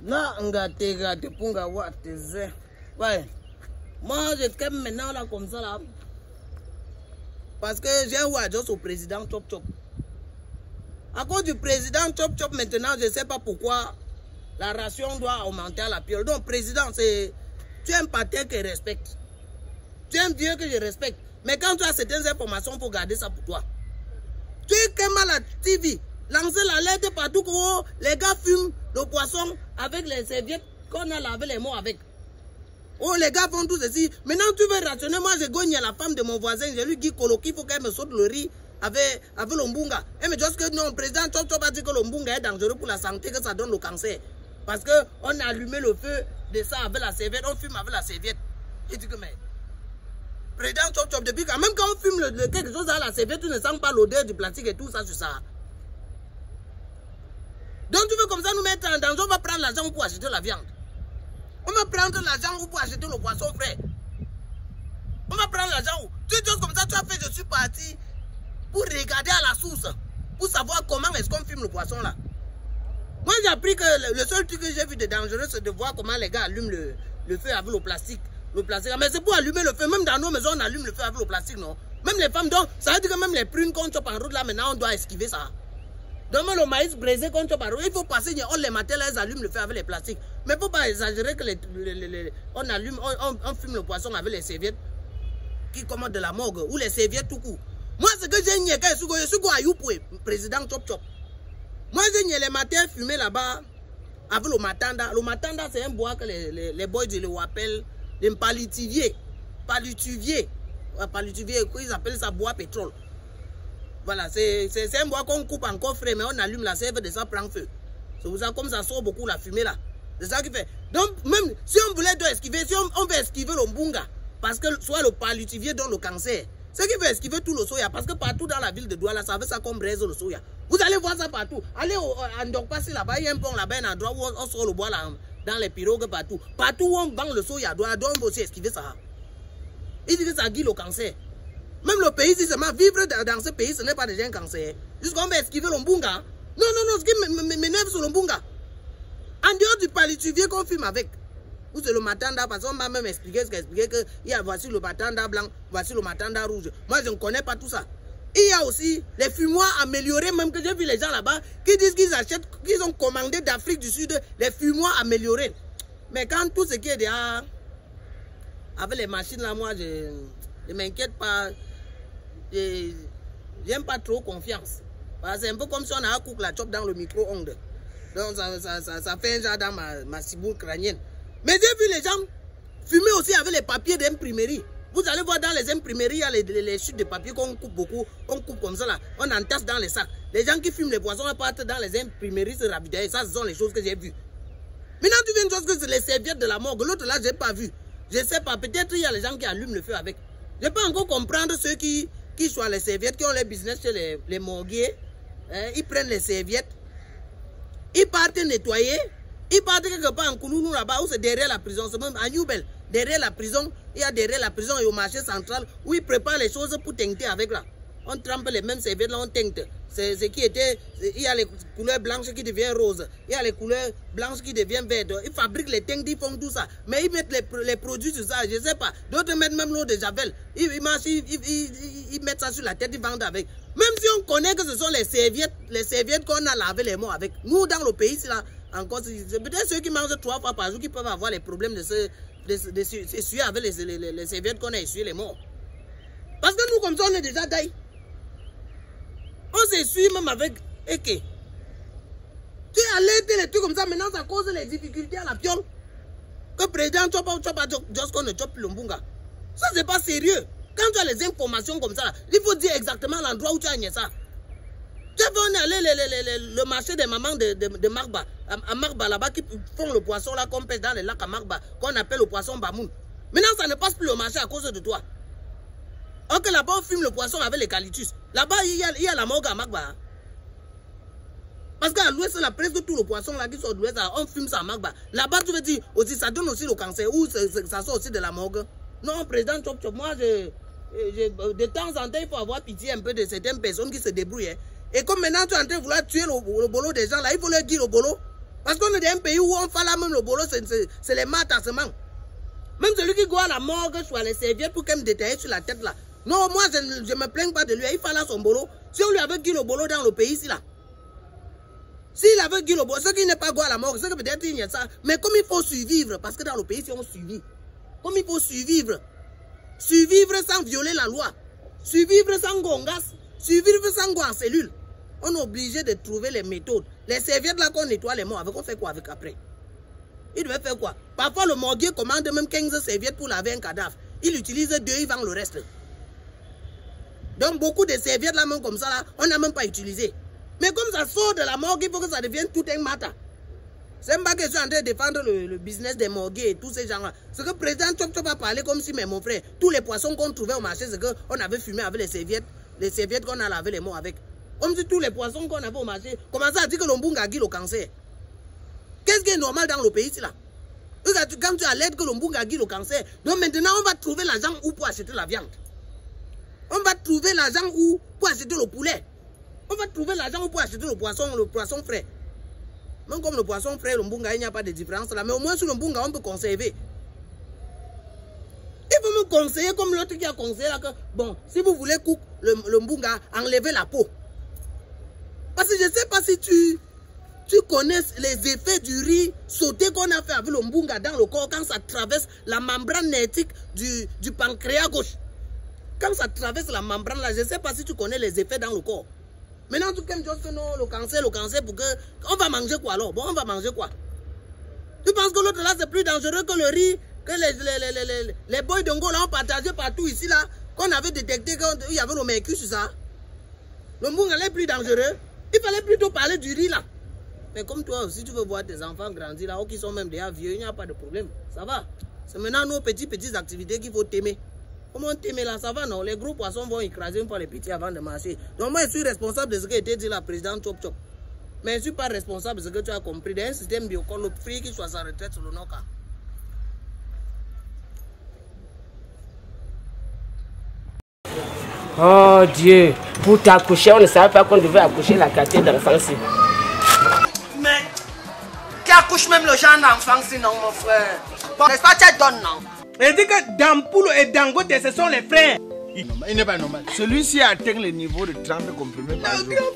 Là, on va te pour avoir tes œufs. Ouais. Moi, je t'aime maintenant là comme ça là. Parce que j'ai un juste au président Chop Chop. À cause du président Chop Chop maintenant, je ne sais pas pourquoi la ration doit augmenter à la piole. Donc, président, c'est... Tu es un patin que je respecte. Tu es un vieux que je respecte. Mais quand tu as certaines informations, il faut garder ça pour toi. Tu es comme à la TV. Lancer la lettre partout que les gars fument le poisson avec les serviettes qu'on a lavé les mots avec. Oh, les gars font tout ceci. Maintenant, tu veux rationner. Moi, je gagne à la femme de mon voisin. Je lui dis qu'il faut qu'elle me saute le riz avec l'ombunga. Elle me dit que non, le président Chop Chop a dit que l'ombunga est dangereux pour la santé, que ça donne le cancer. Parce qu'on a allumé le feu de ça avec la serviette. On fume avec la serviette. Je dis que, mais... Président Chop Chop, depuis quand même quand on fume quelque chose à la serviette, tu ne sens pas l'odeur du plastique et tout ça sur ça. Donc tu veux comme ça nous mettre en danger, on va prendre l'argent pour acheter la viande. On va prendre l'argent pour acheter le poisson frais. On va prendre l'argent. Tu dis comme ça, tu as fait, je suis parti pour regarder à la source, pour savoir comment est-ce qu'on fume le poisson là. Moi j'ai appris que le seul truc que j'ai vu de dangereux, c'est de voir comment les gars allument le feu avec le plastique. Mais c'est pour allumer le feu. Même dans nos maisons, on allume le feu avec le plastique, non? Même les femmes, donc, ça veut dire que même les prunes qu'on chope en route là, maintenant, on doit esquiver ça. Donc, même le maïs braisé qu'on chope en route, il faut passer, on les matins là, ils allument le feu avec les plastiques. Mais il ne faut pas exagérer que on fume le poisson avec les serviettes qui commandent de la morgue ou les serviettes tout court. Moi, ce que j'ai nié, je suis à Youpoué, président Chop Chop. Moi, j'ai nié les matins fumés là-bas avec le matanda. Le matanda, c'est un bois que les boys ils le appellent. Les palutiviers, ils appellent ça bois pétrole. Voilà, c'est un bois qu'on coupe encore frais, mais on allume la sève de ça prend feu. C'est pour ça comme ça sort beaucoup la fumée là. C'est ça qui fait. Donc même si on voulait esquiver, si on veut esquiver le mbunga, parce que soit le palutivier donne le cancer, c'est qui veut esquiver tout le soya, parce que partout dans la ville de Douala, ça veut ça comme braise le soya. Vous allez voir ça partout. Allez à Ndokpasi là-bas, il y a un pont là-bas, un endroit où on sort le bois là. Dans les pirogues partout. Partout où on vend le soya, on doit aussi esquiver ça. Il dit que ça guide le cancer. Même le pays, si seulement vivre dans ce pays, ce n'est pas déjà un cancer. Jusqu'on va esquiver l'ombunga. Non, ce qui m'énerve sur l'ombunga. En dehors du palituvier qu'on fume avec. Ou c'est le matanda, parce qu'on m'a même expliqué que voici le matanda blanc, voici le matanda rouge. Moi, je ne connais pas tout ça. Il y a aussi les fumoirs améliorés, même que j'ai vu les gens là-bas qui disent qu'ils achètent, qu'ils ont commandé d'Afrique du Sud les fumoirs améliorés. Mais quand tout ce qui est déjà avec les machines là, moi je ne m'inquiète pas. Je n'aime pas trop confiance. C'est un peu comme si on a un cook la chope dans le micro-ondes. Donc ça fait un genre dans ma ciboule crânienne. Mais j'ai vu les gens fumer aussi avec les papiers d'imprimerie. Vous allez voir dans les imprimeries, il y a les chutes de papier qu'on coupe beaucoup. On coupe comme ça là. On entasse dans les sacs. Les gens qui fument les poissons partent dans les imprimeries se ravider. Ça, ce sont les choses que j'ai vues. Maintenant, tu viens de chose que c'est les serviettes de la morgue. L'autre là, je n'ai pas vu. Je ne sais pas. Peut-être il y a les gens qui allument le feu avec. Je ne peux pas encore comprendre ceux qui choisissent les serviettes, qui ont les business chez les morguiers. Ils prennent les serviettes. Ils partent nettoyer. Ils partent quelque part en Koulounou là-bas où c'est derrière la prison. C'est même à Newbel. Derrière la prison, il y a derrière la prison et au marché central où ils préparent les choses pour teinter avec là. On trempe les mêmes serviettes là, on teinte. C'est ce qui était. Il y a les couleurs blanches qui deviennent roses. Il y a les couleurs blanches qui deviennent vertes. Ils fabriquent les teintes, ils font tout ça. Mais ils mettent les produits sur ça, je ne sais pas. D'autres mettent même l'eau de Javel. Ils mettent ça sur la tête, ils vendent avec. Même si on connaît que ce sont les serviettes qu'on a lavé les mains avec. Nous, dans le pays, c'est là, encore, c'est peut-être ceux qui mangent 3 fois par jour qui peuvent avoir les problèmes de s'essuyer avec les serviettes qu'on a essuyé les morts. Parce que nous, comme ça, on est déjà taille. On s'essuie même avec Eke. Tu as alerté les trucs comme ça, maintenant ça cause les difficultés à la piole. Que président Chop juste qu'on ne chope l'ombunga. Ça, c'est pas sérieux. Quand tu as les informations comme ça, il faut dire exactement l'endroit où tu as nié ça. Tu as vu, on est allé le marché des mamans de Marba. À Marba, là-bas, qui font le poisson là qu'on pêche dans les lacs à Marba, qu'on appelle le poisson Bamoun. Maintenant, ça ne passe plus au marché à cause de toi. Ok, là-bas, on fume le poisson avec les calitus. Là-bas, il y a la morgue à Marba. Parce qu'à l'ouest, là, presque tout le poisson là qui sort de l'ouest, on fume ça à Marba. Là-bas, tu veux dire, aussi, ça donne aussi le cancer, ou ça sort aussi de la morgue. Non, président Chop Chop, moi, de temps en temps, il faut avoir pitié un peu de certaines personnes qui se débrouillent. Hein. Et comme maintenant, tu es en train de vouloir tuer le boulot des gens, là, il faut leur dire le boulot. Parce qu'on est dans un pays où on fait là même le boulot, c'est les matassements. Même celui qui doit à la morgue soit les serviettes pour qu'elle me détaille sur la tête là. Non, moi je ne me plains pas de lui, il fait là son boulot. Si on lui avait dit le boulot dans le pays ici là. S'il avait dit le boulot, ce qui n'est pas à la morgue, c'est que peut-être il y a ça. Mais comme il faut survivre, parce que dans le pays ici on survit. Comme il faut survivre. Survivre sans violer la loi. Survivre sans gongas. Survivre sans go en cellule. On est obligé de trouver les méthodes. Les serviettes là qu'on nettoie les morts avec, on fait quoi avec après? Il devait faire quoi? Parfois le morguier commande même 15 serviettes pour laver un cadavre. Il utilise 2, il vend le reste. Donc beaucoup de serviettes là même comme ça là, on n'a même pas utilisé. Mais comme ça sort de la morgue, il faut que ça devienne tout un matin. C'est pas que je suis en train de défendre le business des morguiers et tous ces gens-là. C'est que le président Chop Chop a parlé comme si, mais mon frère, tous les poissons qu'on trouvait au marché, c'est qu'on avait fumé avec les serviettes qu'on a lavé les morts avec. Comme si tous les poissons qu'on avait au marché, commençaient à dire que l'ombunga a le cancer. Qu'est-ce qui est normal dans le pays ici là? Quand tu as l'aide que l'ombunga a le cancer, donc maintenant on va trouver l'argent où pour acheter la viande. On va trouver l'argent où pour acheter le poulet. On va trouver l'argent où pour acheter le poisson frais. Même comme le poisson frais, le mbunga, il n'y a pas de différence là. Mais au moins sur le mbunga, on peut conserver. Il faut me conseiller comme l'autre qui a conseillé là que, bon, si vous voulez cook le mbunga, enlevez la peau. Parce que je ne sais pas si tu connais les effets du riz sauté qu'on a fait avec le mbunga dans le corps quand ça traverse la membrane nétique du pancréas gauche. Quand ça traverse la membrane là, je ne sais pas si tu connais les effets dans le corps. Maintenant, tout comme chose que non, le cancer, pour que... On va manger quoi alors? Bon, on va manger quoi? Tu penses que l'autre là, c'est plus dangereux que le riz, que les boys d'Ongo là ont partagé partout ici là, qu'on avait détecté qu'il y avait le mercure sur ça? Le mbunga est plus dangereux. Il fallait plutôt parler du riz là. Mais comme toi aussi, tu veux voir tes enfants grandir là, ou qui sont même déjà vieux, il n'y a pas de problème. Ça va. C'est maintenant nos petites activités qu'il faut t'aimer. Comment t'aimer là, ça va non? Les gros poissons vont écraser une fois les petits avant de marcher. Donc moi je suis responsable de ce qui a été dit la présidente Chop Chop. Mais je ne suis pas responsable de ce que tu as compris. D'un système biocol, le prix qui soit sa retraite sur le Noka. Oh Dieu, pour t'accoucher, on ne savait pas qu'on devait accoucher la quartier d'enfants. Mais qui accouche même le genre d'enfants sinon mon frère? Bon, n'est-ce pas tu donnes non? Elle dit que Dampoule et Dangote, ce sont les frères. Il n'est pas normal. Celui-ci atteint le niveau de 30 comprimés par jour.